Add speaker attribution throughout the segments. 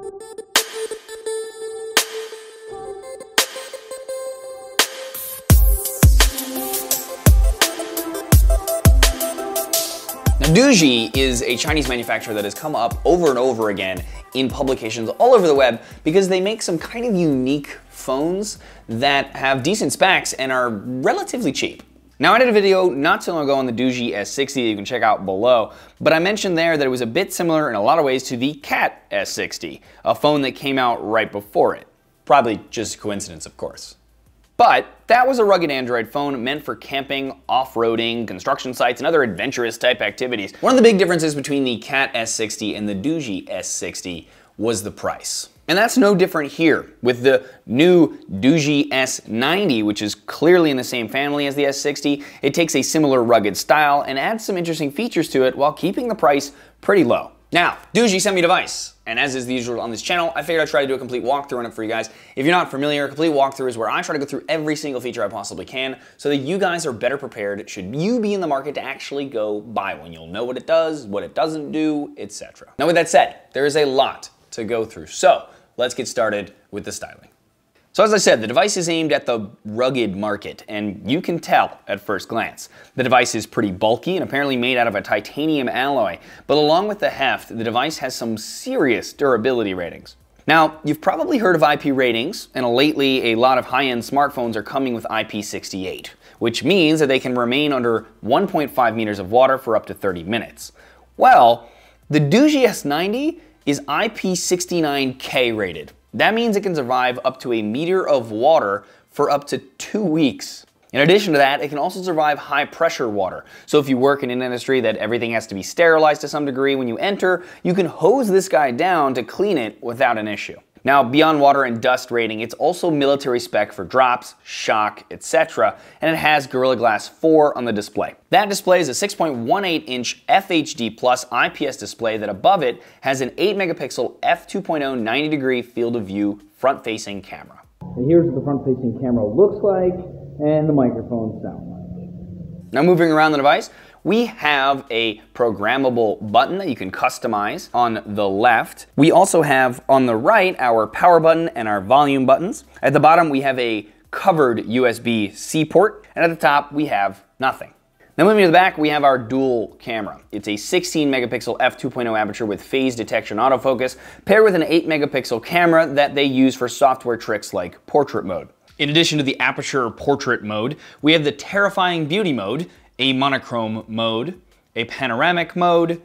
Speaker 1: Now, Doogee is a Chinese manufacturer that has come up over and over again in publications all over the web because they make some kind of unique phones that have decent specs and are relatively cheap. Now, I did a video not too long ago on the Doogee S90 that you can check out below, but I mentioned there that it was a bit similar in a lot of ways to the Cat S60, a phone that came out right before it. Probably just a coincidence, of course. But that was a rugged Android phone meant for camping, off-roading, construction sites, and other adventurous type activities. One of the big differences between the Cat S60 and the Doogee S60 was the price. And that's no different here with the new Doogee S90, which is clearly in the same family as the S60. It takes a similar rugged style and adds some interesting features to it while keeping the price pretty low. Now, Doogee sent me a device, and as is the usual on this channel, I figured I'd try to do a complete walkthrough on it for you guys. If you're not familiar, a complete walkthrough is where I try to go through every single feature I possibly can so that you guys are better prepared should you be in the market to actually go buy one. You'll know what it does, what it doesn't do, etc. Now, with that said, there is a lot to go through, so let's get started with the styling. So as I said, the device is aimed at the rugged market, and you can tell at first glance. The device is pretty bulky and apparently made out of a titanium alloy, but along with the heft, the device has some serious durability ratings. Now, you've probably heard of IP ratings, and lately a lot of high-end smartphones are coming with IP68, which means that they can remain under 1.5 meters of water for up to 30 minutes. Well, the Doogee S90 is IP69K rated. That means it can survive up to a meter of water for up to 2 weeks. In addition to that, it can also survive high pressure water. So if you work in an industry that everything has to be sterilized to some degree when you enter, you can hose this guy down to clean it without an issue. Now, beyond water and dust rating, it's also military spec for drops, shock, etc., and it has Gorilla Glass 4 on the display. That display is a 6.18-inch FHD Plus IPS display that above it has an 8-megapixel f2.0 90-degree field of view front-facing camera.
Speaker 2: And here's what the front-facing camera looks like and the microphones sound like.
Speaker 1: Now, moving around the device, we have a programmable button that you can customize on the left. We also have on the right our power button and our volume buttons. At the bottom we have a covered USB-C port, and at the top we have nothing. Now moving to the back, we have our dual camera. It's a 16 megapixel f2.0 aperture with phase detection autofocus, paired with an 8 megapixel camera that they use for software tricks like portrait mode. In addition to the aperture portrait mode, we have the terrifying beauty mode, a monochrome mode, a panoramic mode,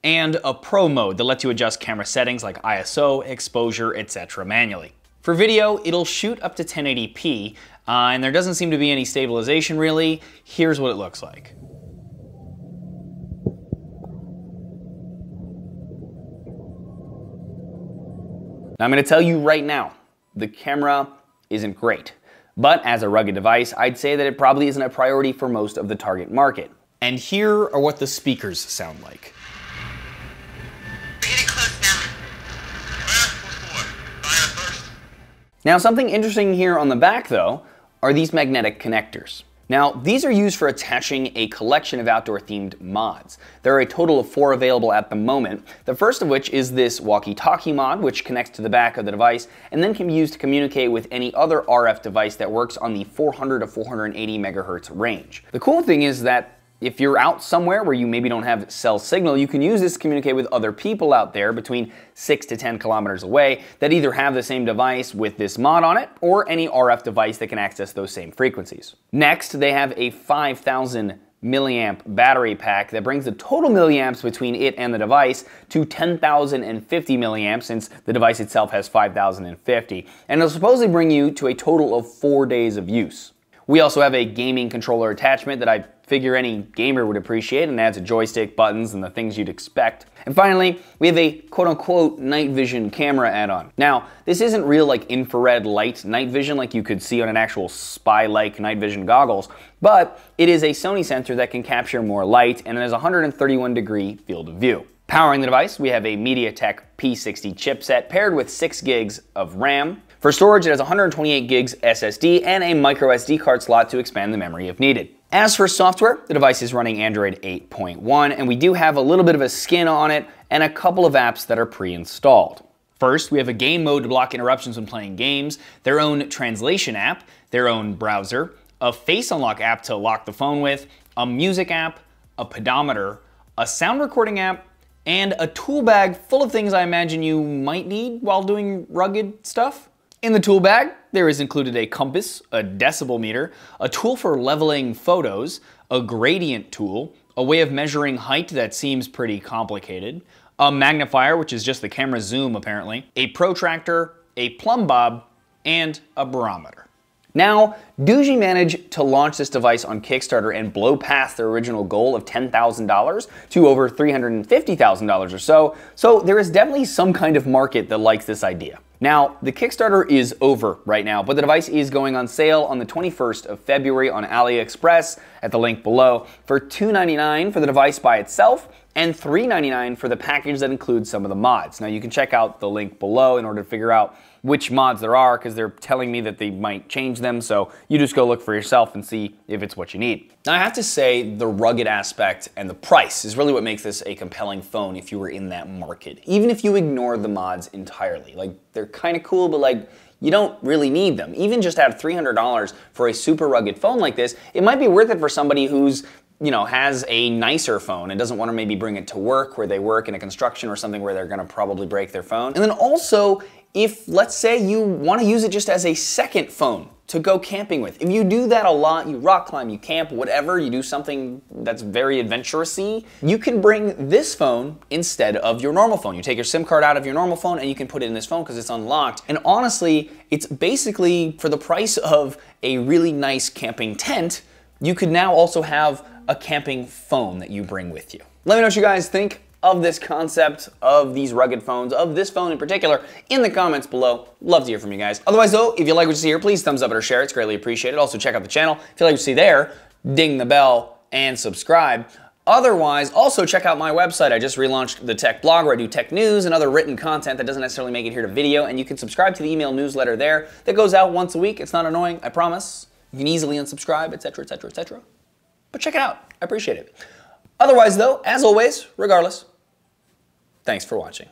Speaker 1: and a pro mode that lets you adjust camera settings like ISO, exposure, etc. manually. For video, it'll shoot up to 1080p, and there doesn't seem to be any stabilization really. Here's what it looks like. Now, I'm going to tell you right now, the camera isn't great. But as a rugged device, I'd say that it probably isn't a priority for most of the target market. And here are what the speakers sound like.
Speaker 3: Getting close now. Fire first.
Speaker 1: Now, something interesting here on the back, though, are these magnetic connectors. Now, these are used for attaching a collection of outdoor-themed mods. There are a total of 4 available at the moment, the first of which is this walkie talkie mod, which connects to the back of the device and then can be used to communicate with any other RF device that works on the 400 to 480 megahertz range. The cool thing is that if you're out somewhere where you maybe don't have cell signal, you can use this to communicate with other people out there between 6 to 10 kilometers away that either have the same device with this mod on it or any RF device that can access those same frequencies. Next, they have a 5,000 milliamp battery pack that brings the total milliamps between it and the device to 10,050 milliamps, since the device itself has 5,050, and it'll supposedly bring you to a total of 4 days of use. We also have a gaming controller attachment that I figure any gamer would appreciate, and adds a joystick, buttons, and the things you'd expect. And finally, we have a quote-unquote night vision camera add-on. Now, this isn't real like infrared light night vision like you could see on an actual spy-like night vision goggles, but it is a Sony sensor that can capture more light, and it has a 131-degree field of view. Powering the device, we have a MediaTek P60 chipset paired with 6 gigs of RAM. For storage, it has 128 gigs SSD and a micro SD card slot to expand the memory if needed. As for software, the device is running Android 8.1, and we do have a little bit of a skin on it and a couple of apps that are pre-installed. First, we have a game mode to block interruptions when playing games, their own translation app, their own browser, a face unlock app to lock the phone with, a music app, a pedometer, a sound recording app, and a tool bag full of things I imagine you might need while doing rugged stuff. In the tool bag, there is included a compass, a decibel meter, a tool for leveling photos, a gradient tool, a way of measuring height that seems pretty complicated, a magnifier, which is just the camera zoom apparently, a protractor, a plumb bob, and a barometer. Now, Doogee managed to launch this device on Kickstarter and blow past their original goal of $10,000 to over $350,000 or so there is definitely some kind of market that likes this idea. Now, the Kickstarter is over right now, but the device is going on sale on the 21st of February on AliExpress at the link below for $299 for the device by itself and $399 for the package that includes some of the mods. Now, you can check out the link below in order to figure out which mods there are, because they're telling me that they might change them, so you just go look for yourself and see if it's what you need. Now, I have to say the rugged aspect and the price is really what makes this a compelling phone if you were in that market, even if you ignore the mods entirely. Like, they're kind of cool, but like, you don't really need them. Even just at $300 for a super rugged phone like this, it might be worth it for somebody who's has a nicer phone and doesn't want to maybe bring it to work where they work in a construction or something where they're going to probably break their phone. And then also, if let's say you want to use it just as a second phone to go camping with. If you do that a lot, you rock climb, you camp, whatever, you do something that's very adventurous-y, you can bring this phone instead of your normal phone. You take your SIM card out of your normal phone and you can put it in this phone because it's unlocked. And honestly, it's basically for the price of a really nice camping tent, you could now also have a camping phone that you bring with you. Let me know what you guys think of this concept, of these rugged phones, of this phone in particular, in the comments below. Love to hear from you guys. Otherwise though, if you like what you see here, please thumbs up it or share it. It's greatly appreciated. Also check out the channel. If you like what you see there, ding the bell and subscribe. Otherwise, also check out my website. I just relaunched the tech blog where I do tech news and other written content that doesn't necessarily make it here to video, and you can subscribe to the email newsletter there that goes out once a week. It's not annoying, I promise. You can easily unsubscribe, etc., etc., etc. But check it out. I appreciate it. Otherwise though, as always, regardless, thanks for watching.